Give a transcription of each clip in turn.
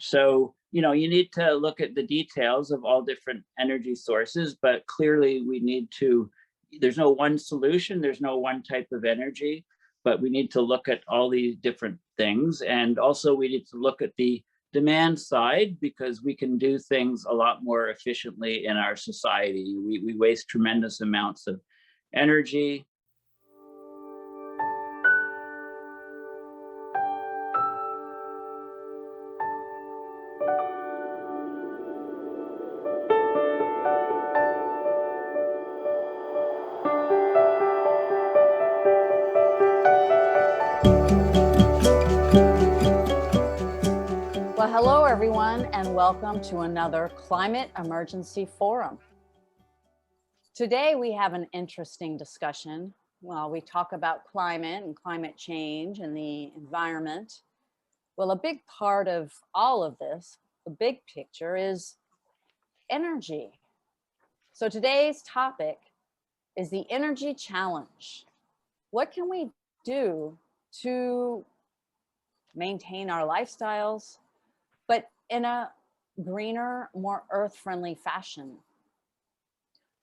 So, you need to look at the details of all different energy sources, but clearly there's no one solution, there's no one type of energy, but we need to look at all these different things. And also we need to look at the demand side, because we can do things a lot more efficiently in our society. We waste tremendous amounts of energy. Well, hello everyone, and welcome to another Climate Emergency Forum. Today we have an interesting discussion. Well, we talk about climate and climate change and the environment. Well, a big part of all of this, the big picture, is energy. So today's topic is the energy challenge. What can we do to maintain our lifestyles, but in a greener, more earth-friendly fashion?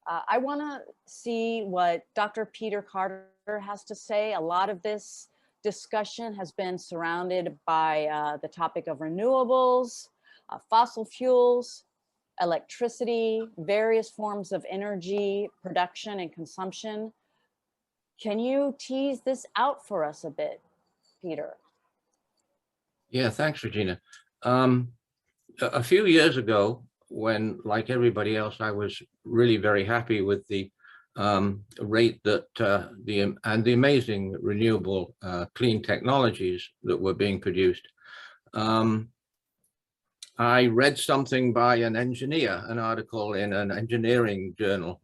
I want to see what Dr. Peter Carter has to say. A lot of this discussion has been surrounded by the topic of renewables, fossil fuels, electricity, various forms of energy production and consumption. Can you tease this out for us a bit, Peter? Yeah, thanks, Regina. A few years ago, when, like everybody else, I was really very happy with the rate that the amazing renewable clean technologies that were being produced, I read something by an engineer, an article in an engineering journal,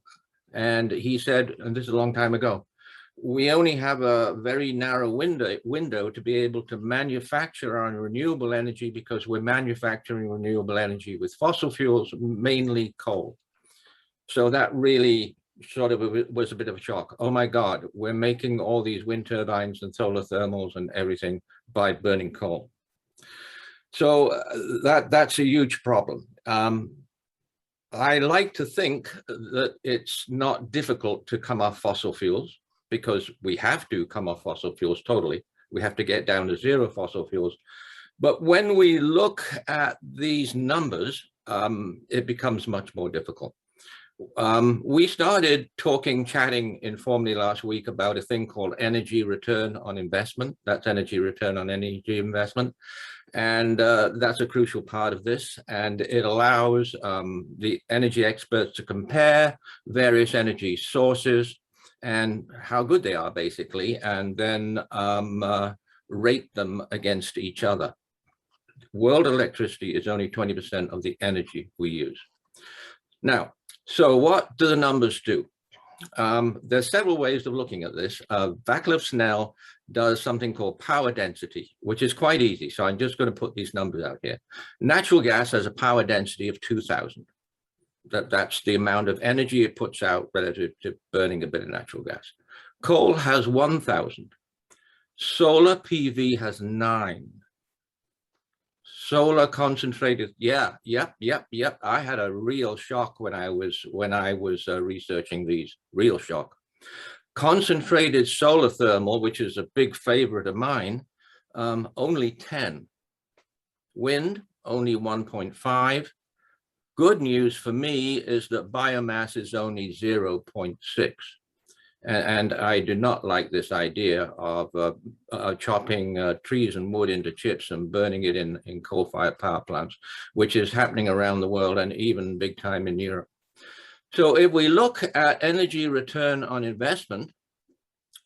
and he said, and this is a long time ago, we only have a very narrow window to be able to manufacture our renewable energy, because we're manufacturing renewable energy with fossil fuels, mainly coal. So that really sort of was a bit of a shock. Oh my God, we're making all these wind turbines and solar thermals and everything by burning coal. So that's a huge problem. I like to think that it's not difficult to come off fossil fuels, because we have to come off fossil fuels totally. We have to get down to zero fossil fuels. But when we look at these numbers, it becomes much more difficult. We started chatting informally last week about a thing called energy return on investment. That's energy return on energy investment. And that's a crucial part of this. And it allows the energy experts to compare various energy sources and how good they are, basically, and then rate them against each other. World electricity is only 20% of the energy we use. Now, so what do the numbers do? There's several ways of looking at this. Vaclav Smil does something called power density, which is quite easy. So I'm just going to put these numbers out here. Natural gas has a power density of 2,000. That's the amount of energy it puts out relative to burning a bit of natural gas. Coal has 1,000. Solar PV has 9. Solar concentrated, yep. I had a real shock when I was researching these, real shock. Concentrated solar thermal, which is a big favorite of mine, only 10. Wind, only 1.5. Good news for me is that biomass is only 0.6. And I do not like this idea of chopping trees and wood into chips and burning it in coal-fired power plants, which is happening around the world and even big time in Europe. So if we look at energy return on investment,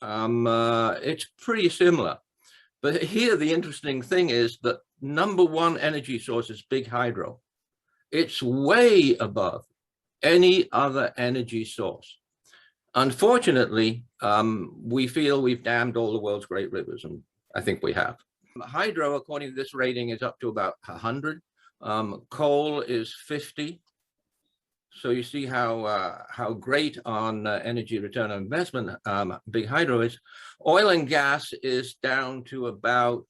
it's pretty similar. But here the interesting thing is that #1 energy source is big hydro. It's way above any other energy source. Unfortunately, we feel we've dammed all the world's great rivers, and I think we have. Hydro, according to this rating, is up to about 100. Coal is 50. So you see how great on energy return on investment big hydro is. Oil and gas is down to about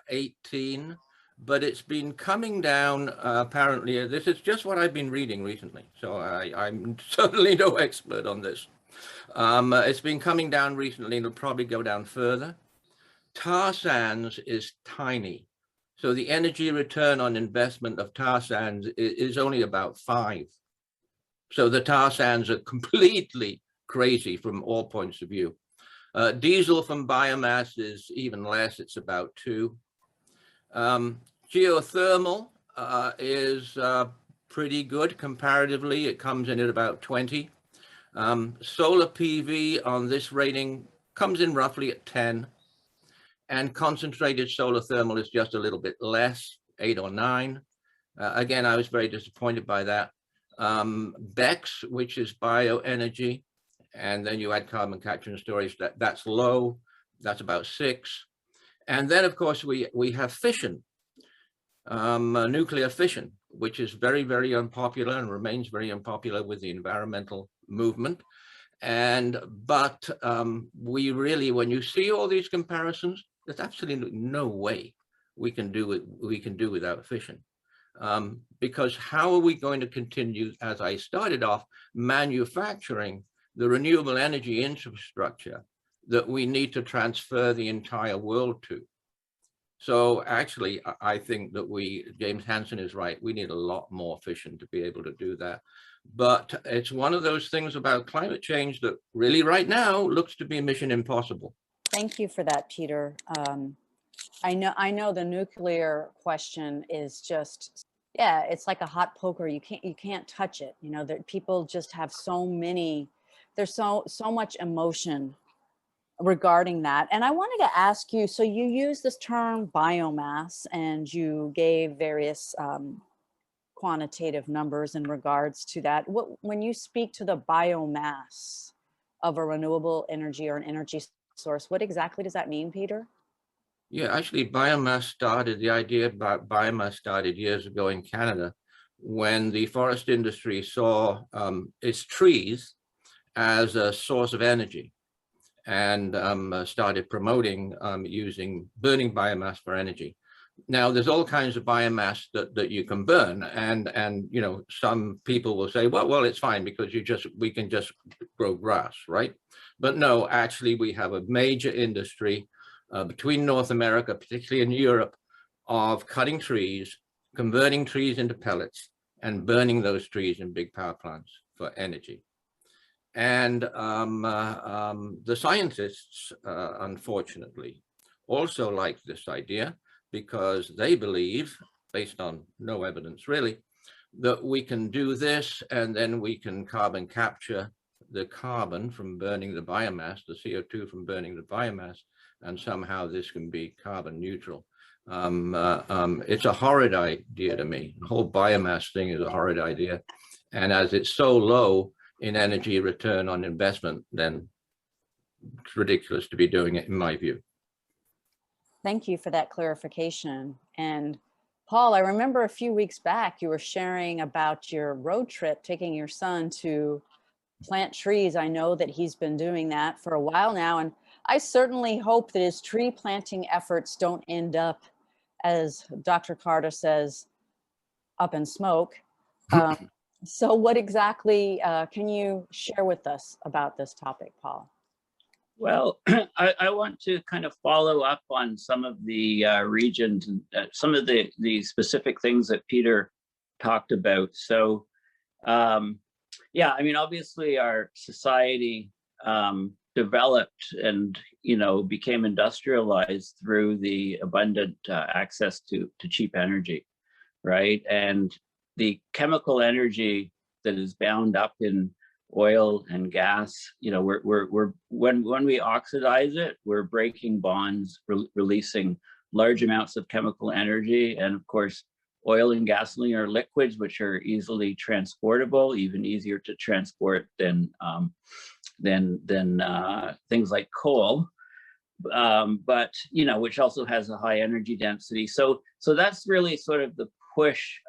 18. but it's been coming down. Apparently, this is just what I've been reading recently, so I'm certainly no expert on this. It's been coming down recently, and it'll probably go down further. Tar sands is tiny, so the energy return on investment of tar sands is only about 5. So the tar sands are completely crazy from all points of view. Diesel from biomass is even less, it's about 2. Geothermal is pretty good comparatively. It comes in at about 20. Solar PV on this rating comes in roughly at 10. And concentrated solar thermal is just a little bit less, 8 or 9. Again, I was very disappointed by that. BECCS, which is bioenergy, and then you add carbon capture and storage, that's low, that's about 6. And then, of course, we have fission, nuclear fission, which is very, very unpopular and remains very unpopular with the environmental movement. But we really, when you see all these comparisons, there's absolutely no way we can do without fission. Because how are we going to continue, as I started off, manufacturing the renewable energy infrastructure that we need to transfer the entire world to? So actually, I think that James Hansen is right. We need a lot more fission to be able to do that. But it's one of those things about climate change that really right now looks to be mission impossible. Thank you for that, Peter. I know the nuclear question is just, yeah, it's like a hot poker. You can't touch it. You know, that people just have there's so much emotion regarding that. And I wanted to ask you, so you use this term biomass and you gave various quantitative numbers in regards to that. When you speak to the biomass of a renewable energy or an energy source, what exactly does that mean, Peter? Yeah, actually, the idea about biomass started years ago in Canada when the forest industry saw its trees as a source of energy and started promoting burning biomass for energy. Now, there's all kinds of biomass that you can burn, and you know, some people will say, well, it's fine because we can just grow grass, right? But no, actually, we have a major industry between North America, particularly in Europe, of cutting trees, converting trees into pellets, and burning those trees in big power plants for energy. And the scientists, unfortunately, also like this idea because they believe, based on no evidence really, that we can do this and then we can carbon capture the carbon from burning the biomass, the CO2 from burning the biomass, and somehow this can be carbon neutral. It's a horrid idea to me. The whole biomass thing is a horrid idea. And as it's so low in energy return on investment, then it's ridiculous to be doing it, in my view. Thank you for that clarification. And Paul, I remember a few weeks back, you were sharing about your road trip, taking your son to plant trees. I know that he's been doing that for a while now. And I certainly hope that his tree planting efforts don't end up, as Dr. Carter says, up in smoke. So what exactly can you share with us about this topic, Paul? Well, I want to kind of follow up on some of the regions and some of the specific things that Peter talked about. So, yeah, I mean, obviously our society developed and, you know, became industrialized through the abundant access to cheap energy, right? And the chemical energy that is bound up in oil and gas, you know, when we oxidize it, we're breaking bonds, releasing large amounts of chemical energy. And of course, oil and gasoline are liquids which are easily transportable, even easier to transport than things like coal. But you know, which also has a high energy density. So that's really sort of the push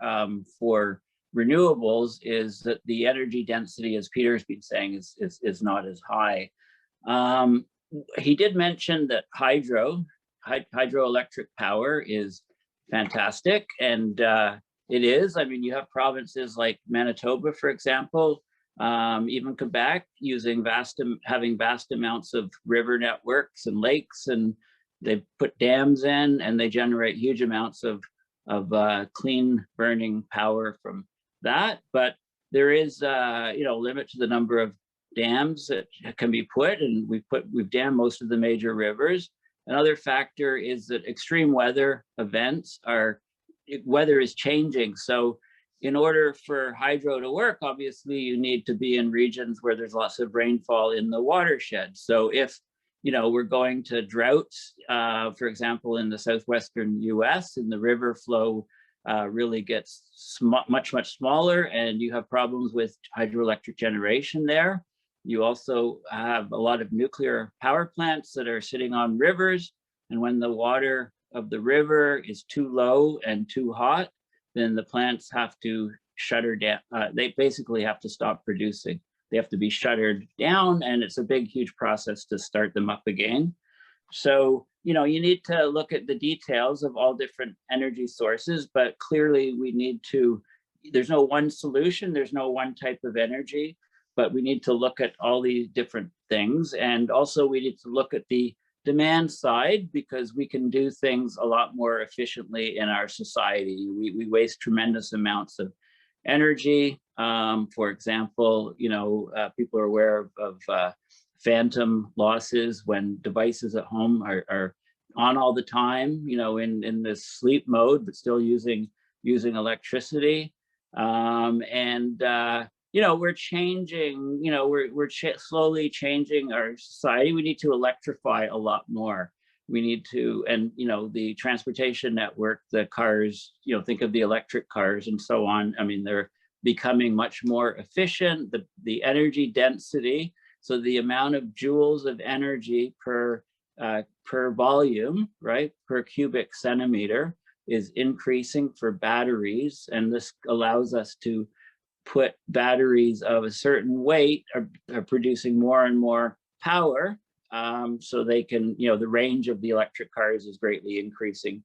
for renewables, is that the energy density, as Peter's been saying, is not as high. He did mention that hydroelectric power is fantastic. And it is. I mean, you have provinces like Manitoba, for example, even Quebec, having vast amounts of river networks and lakes, and they put dams in, and they generate huge amounts of clean burning power from that. But there is, a limit to the number of dams that can be put, and we've dammed most of the major rivers. Another factor is that extreme weather events weather is changing. So in order for hydro to work, obviously you need to be in regions where there's lots of rainfall in the watershed. So if we're going to droughts, for example, in the southwestern US, and the river flow really gets much smaller, and you have problems with hydroelectric generation there. You also have a lot of nuclear power plants that are sitting on rivers, and when the water of the river is too low and too hot, then the plants have to shutter down. They basically have to stop producing. They have to be shuttered down, and it's a big, huge process to start them up again. So, you need to look at the details of all different energy sources, but clearly there's no one solution, there's no one type of energy, but we need to look at all these different things. And also we need to look at the demand side, because we can do things a lot more efficiently in our society. We waste tremendous amounts of energy. For example, people are aware of phantom losses when devices at home are on all the time, in this sleep mode, but still using electricity. We're changing, we're slowly changing our society. We need to electrify a lot more. We need to, and the transportation network, the cars, think of the electric cars and so on. I mean, they're becoming much more efficient. The energy density, so the amount of joules of energy per volume, right, per cubic centimeter, is increasing for batteries, and this allows us to put batteries of a certain weight are producing more and more power, so they can, the range of the electric cars is greatly increasing,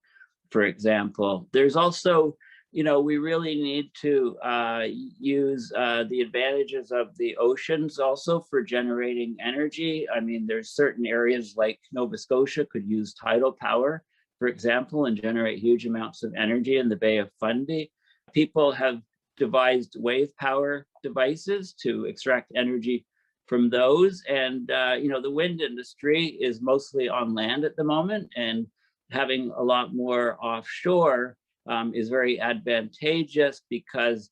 for example. There's also, we really need to use the advantages of the oceans also for generating energy. I mean, there's certain areas like Nova Scotia could use tidal power, for example, and generate huge amounts of energy in the Bay of Fundy. People have devised wave power devices to extract energy from those. And, the wind industry is mostly on land at the moment, and having a lot more offshore is very advantageous, because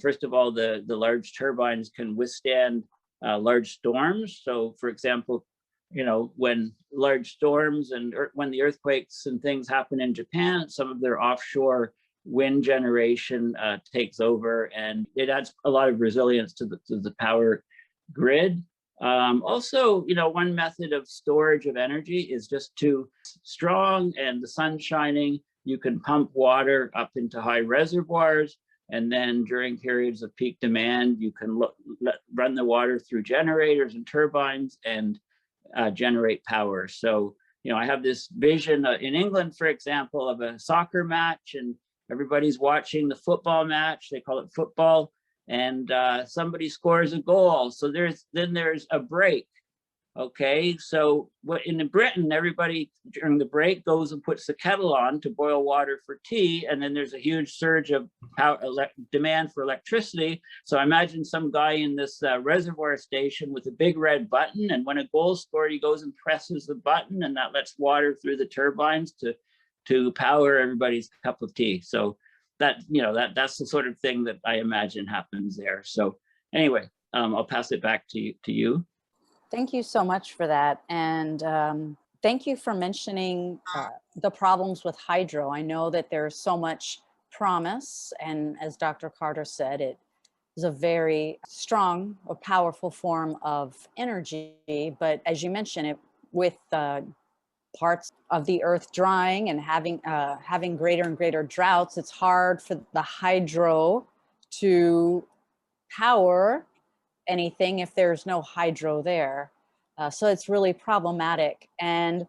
first of all, the large turbines can withstand large storms. So for example, when large storms and when the earthquakes and things happen in Japan, some of their offshore wind generation takes over, and it adds a lot of resilience to the power grid. Also, one method of storage of energy is just too strong and the sun shining. You can pump water up into high reservoirs, and then during periods of peak demand, you can run the water through generators and turbines and generate power. So, I have this vision in England, for example, of a soccer match, and everybody's watching the football match. They call it football, and somebody scores a goal. So there's a break. Okay, so in Britain, everybody during the break goes and puts the kettle on to boil water for tea, and then there's a huge surge of demand for electricity. So I imagine some guy in this reservoir station with a big red button, and when a goal's scored, he goes and presses the button, and that lets water through the turbines to power everybody's cup of tea. So that's the sort of thing that I imagine happens there. So anyway, I'll pass it back to you. Thank you so much for that. And thank you for mentioning the problems with hydro. I know that there's so much promise. And as Dr. Carter said, it is a very strong or powerful form of energy. But as you mentioned, it with parts of the earth drying and having greater and greater droughts, it's hard for the hydro to power anything if there's no hydro there. So it's really problematic. And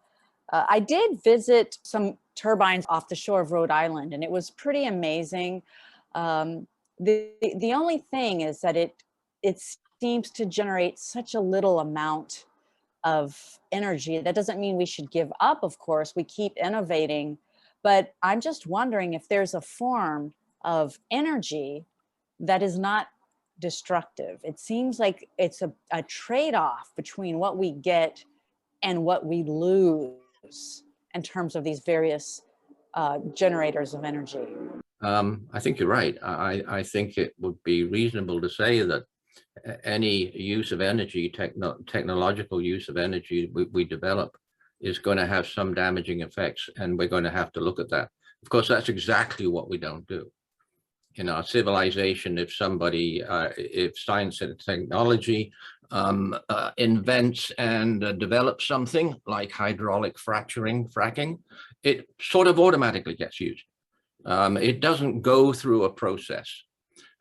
I did visit some turbines off the shore of Rhode Island, and it was pretty amazing. The only thing is that it seems to generate such a little amount of energy. That doesn't mean we should give up, of course. We keep innovating, but I'm just wondering if there's a form of energy that is not destructive. It seems like it's a trade-off between what we get and what we lose in terms of these various generators of energy. I think you're right. I think it would be reasonable to say that any use of energy, technological use of energy we develop is going to have some damaging effects, and we're going to have to look at that. Of course, that's exactly what we don't do. In our civilization, if somebody, if science and technology invents and develops something like hydraulic fracking, it sort of automatically gets used. It doesn't go through a process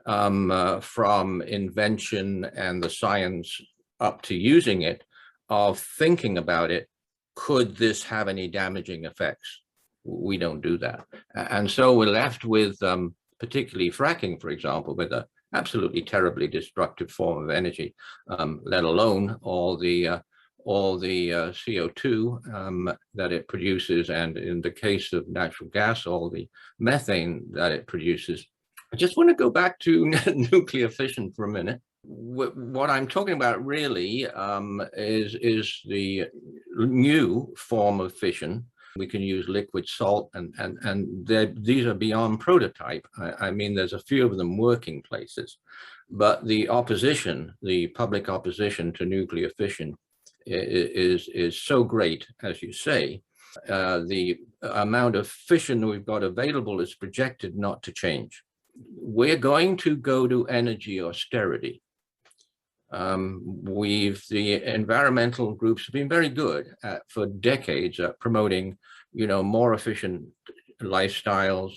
from invention and the science up to using it, of thinking about it. Could this have any damaging effects? We don't do that. And so we're left with particularly fracking, for example, with an absolutely terribly destructive form of energy, let alone all the CO2 that it produces, and in the case of natural gas, all the methane that it produces. I just want to go back to nuclear fission for a minute. What I'm talking about really is the new form of fission. We can use liquid salt, and these are beyond prototype. I mean, there's a few of them working places, but the opposition, the public opposition to nuclear fission is so great, as you say. The amount of fission we've got available is projected not to change. We're going to go to energy austerity. The environmental groups have been very good for decades at promoting, more efficient lifestyles,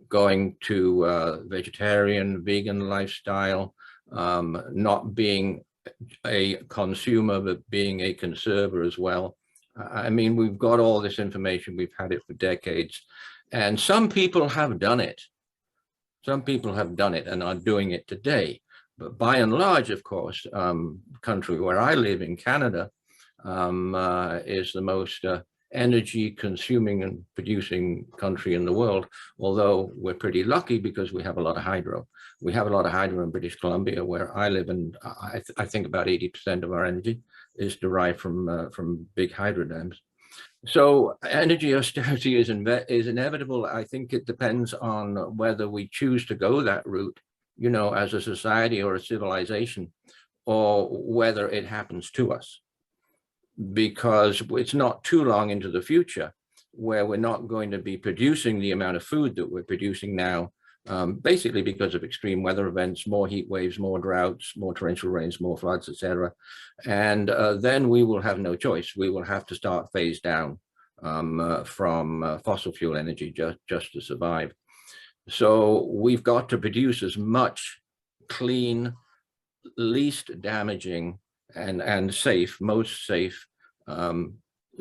going to vegetarian, vegan lifestyle, not being a consumer, but being a conserver as well. I mean, we've got all this information, we've had it for decades, and some people have done it. Some people have done it and are doing it today. But by and large, of course, country where I live in Canada is the most energy consuming and producing country in the world, although we're pretty lucky because we have a lot of hydro. We have a lot of hydro in British Columbia, where I live, and I think about 80% of our energy is derived from big hydro dams. So energy austerity is inevitable. I think it depends on whether we choose to go that route, as a society or a civilization, or whether it happens to us. Because it's not too long into the future where we're not going to be producing the amount of food that we're producing now, basically because of extreme weather events, more heat waves, more droughts, more torrential rains, more floods, etc. And then we will have no choice. We will have to start phase down from fossil fuel energy just to survive. So we've got to produce as much clean, least damaging, and safe, most safe,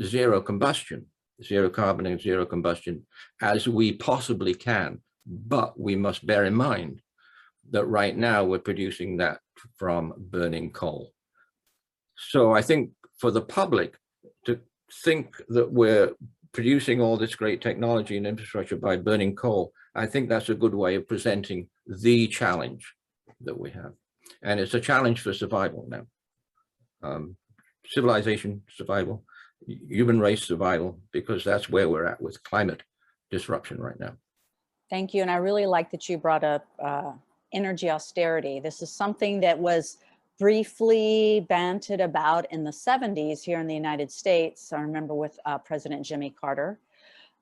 zero combustion, zero carbon and zero combustion as we possibly can. But we must bear in mind that right now we're producing that from burning coal. So I think for the public to think that we're producing all this great technology and infrastructure by burning coal, I think that's a good way of presenting the challenge that we have. And it's a challenge for survival now. Civilization survival, human race survival, because that's where we're at with climate disruption right now. Thank you. And I really like that you brought up energy austerity. This is something that was briefly banted about in the 70s here in the United States. I remember with President Jimmy Carter.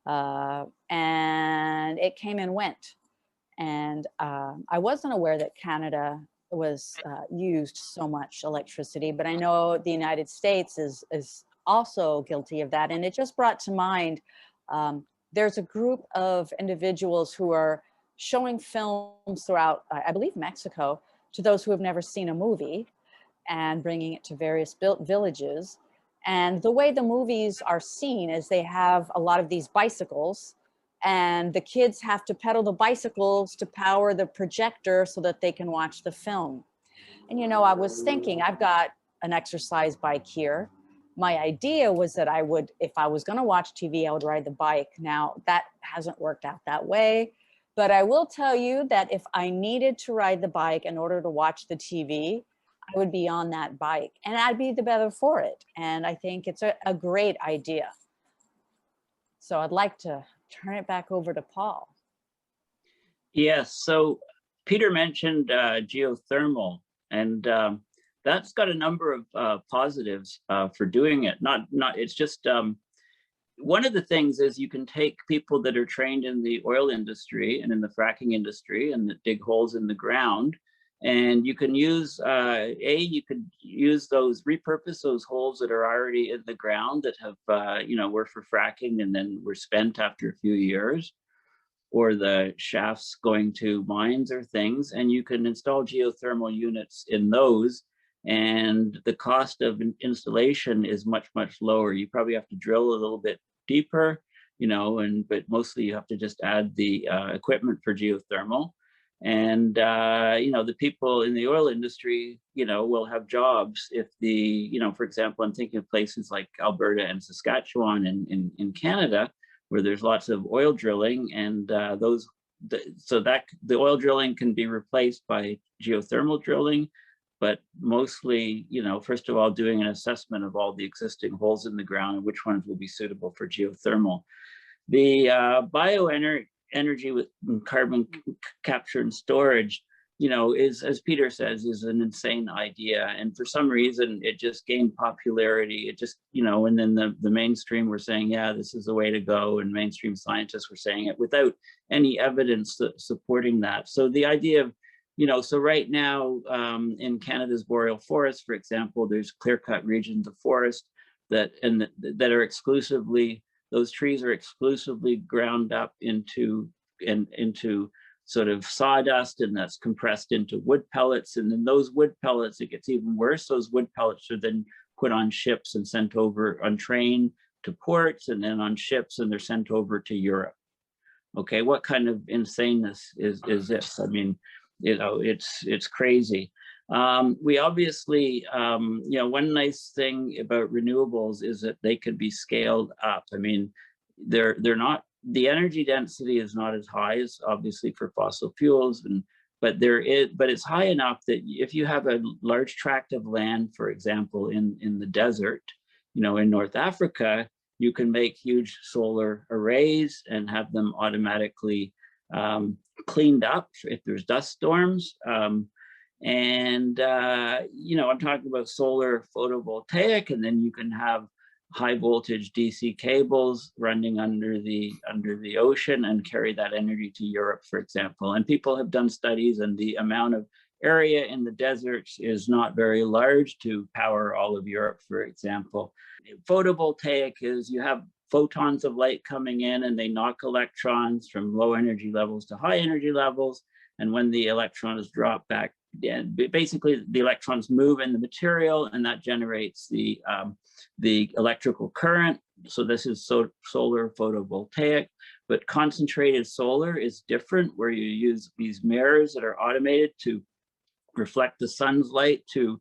And it came and went. And I wasn't aware that Canada was used so much electricity, but I know the United States is also guilty of that. And it just brought to mind, there's a group of individuals who are showing films throughout, I believe, Mexico, to those who have never seen a movie, and bringing it to various villages. And the way the movies are seen is they have a lot of these bicycles, and the kids have to pedal the bicycles to power the projector so that they can watch the film. And, you know, I was thinking, I've got an exercise bike here. My idea was that I would, if I was going to watch TV, I would ride the bike. Now, that hasn't worked out that way. But I will tell you that if I needed to ride the bike in order to watch the TV, I would be on that bike and I'd be the better for it. And I think it's a great idea. So I'd like to turn it back over to Paul. Yes, so Peter mentioned geothermal, and that's got a number of positives for doing it. It's just, one of the things is you can take people that are trained in the oil industry and in the fracking industry and that dig holes in the ground, and you can use, you could use repurpose those holes that are already in the ground that have, were for fracking and then were spent after a few years, or the shafts going to mines or things, and you can install geothermal units in those, and the cost of installation is much, much lower. You probably have to drill a little bit deeper, but mostly you have to just add the equipment for geothermal. And, the people in the oil industry, will have jobs if for example, I'm thinking of places like Alberta and Saskatchewan in Canada, where there's lots of oil drilling, and the oil drilling can be replaced by geothermal drilling, but mostly, first of all, doing an assessment of all the existing holes in the ground and which ones will be suitable for geothermal. The bioenergy with carbon capture and storage, is, as Peter says, is an insane idea. And for some reason, it just gained popularity. It just, and then the mainstream were saying, yeah, this is the way to go. And mainstream scientists were saying it without any evidence supporting that. So the idea of, so right now in Canada's boreal forest, for example, there's clear-cut regions of forest that are exclusively, those trees are exclusively ground up into sort of sawdust, and that's compressed into wood pellets. And then those wood pellets, it gets even worse. Those wood pellets are then put on ships and sent over on train to ports, and then on ships, and they're sent over to Europe. Okay, what kind of insaneness is this? I mean, it's crazy. We obviously, one nice thing about renewables is that they can be scaled up. I mean, they're not, the energy density is not as high as obviously for fossil fuels, but it's high enough that if you have a large tract of land, for example, in the desert, in North Africa, you can make huge solar arrays and have them automatically cleaned up if there's dust storms. I'm talking about solar photovoltaic, and then you can have high voltage DC cables running under the ocean and carry that energy to Europe, for example. And people have done studies, and the amount of area in the deserts is not very large to power all of Europe, for example. Photovoltaic is you have photons of light coming in, and they knock electrons from low energy levels to high energy levels. And when the electrons drop back, basically the electrons move in the material, and that generates the electrical current. So this is solar photovoltaic. But concentrated solar is different, where you use these mirrors that are automated to reflect the sun's light to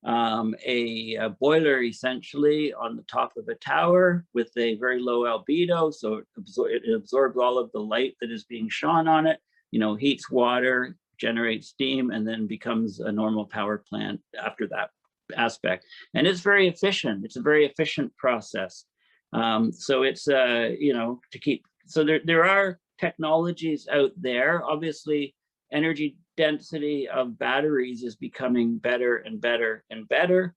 a boiler, essentially, on the top of a tower with a very low albedo. So it absorbs all of the light that is being shone on it, heats water, generates steam, and then becomes a normal power plant after that aspect. And it's very efficient. It's a very efficient process. So it's, so there are technologies out there. Obviously, energy density of batteries is becoming better and better and better.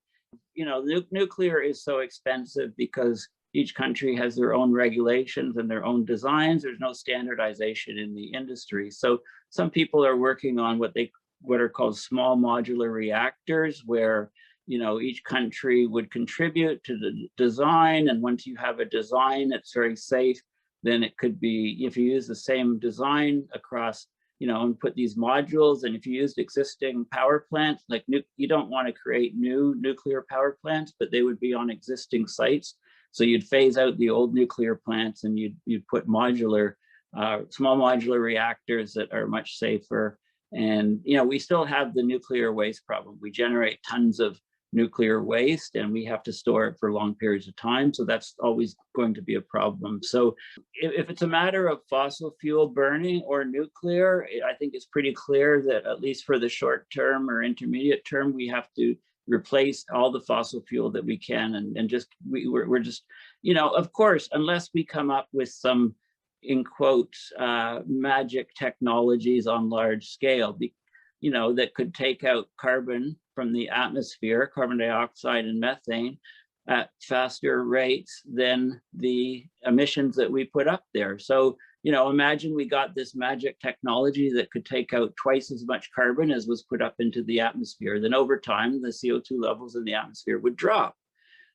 Nuclear is so expensive because each country has their own regulations and their own designs. There's no standardization in the industry. So some people are working on what are called small modular reactors, where each country would contribute to the design. And once you have a design that's very safe, then it could be, if you use the same design across and put these modules. And if you used existing power plants, like you don't want to create new nuclear power plants, but they would be on existing sites. So you'd phase out the old nuclear plants and you'd put modular, small modular reactors that are much safer. And, we still have the nuclear waste problem. We generate tons of nuclear waste and we have to store it for long periods of time. So that's always going to be a problem. So if it's a matter of fossil fuel burning or nuclear, I think it's pretty clear that at least for the short term or intermediate term, we have to replace all the fossil fuel that we can. And just, we're just, of course, unless we come up with some, in quotes, magic technologies on large scale, that could take out carbon from the atmosphere, carbon dioxide and methane, at faster rates than the emissions that we put up there. So, imagine we got this magic technology that could take out twice as much carbon as was put up into the atmosphere. Then over time, the CO2 levels in the atmosphere would drop.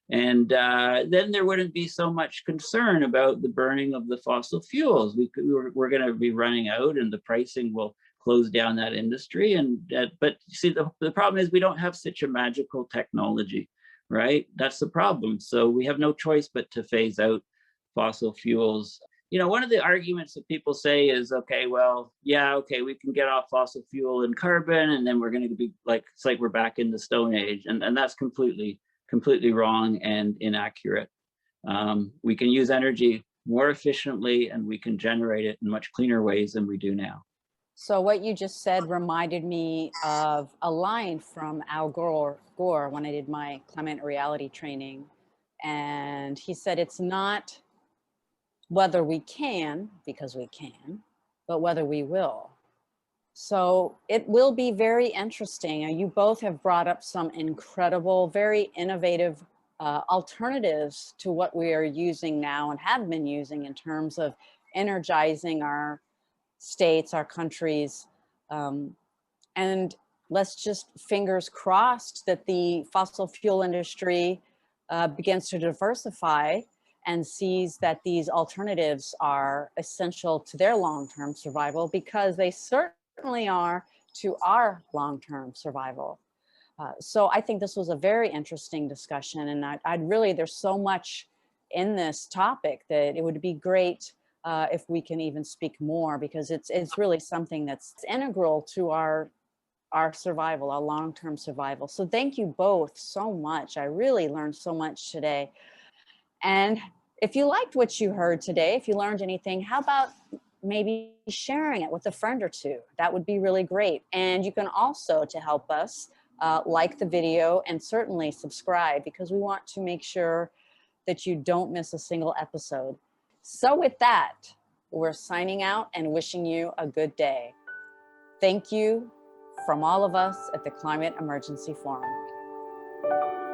And then there wouldn't be so much concern about the burning of the fossil fuels. We're going to be running out and the pricing will close down that industry. But see, the problem is we don't have such a magical technology, right? That's the problem. So we have no choice but to phase out fossil fuels. One of the arguments that people say is, okay, well, yeah, okay, we can get off fossil fuel and carbon, and then we're going to be like, it's like we're back in the Stone Age. And that's completely wrong and inaccurate. We can use energy more efficiently and we can generate it in much cleaner ways than we do now. So what you just said reminded me of a line from Al Gore when I did my climate reality training. And he said, it's not whether we can, because we can, but whether we will. So it will be very interesting. You both have brought up some incredible, very innovative alternatives to what we are using now and have been using in terms of energizing our states, our countries. And let's just fingers crossed that the fossil fuel industry begins to diversify and sees that these alternatives are essential to their long-term survival, because they certainly are to our long-term survival. So I think this was a very interesting discussion, and I'd really, there's so much in this topic that it would be great if we can even speak more, because it's really something that's integral to our survival, our long-term survival. So thank you both so much. I really learned so much today. And if you liked what you heard today, if you learned anything, how about maybe sharing it with a friend or two? That would be really great. And you can also, to help us, like the video and certainly subscribe, because we want to make sure that you don't miss a single episode. So with that, we're signing out and wishing you a good day. Thank you from all of us at the Climate Emergency Forum.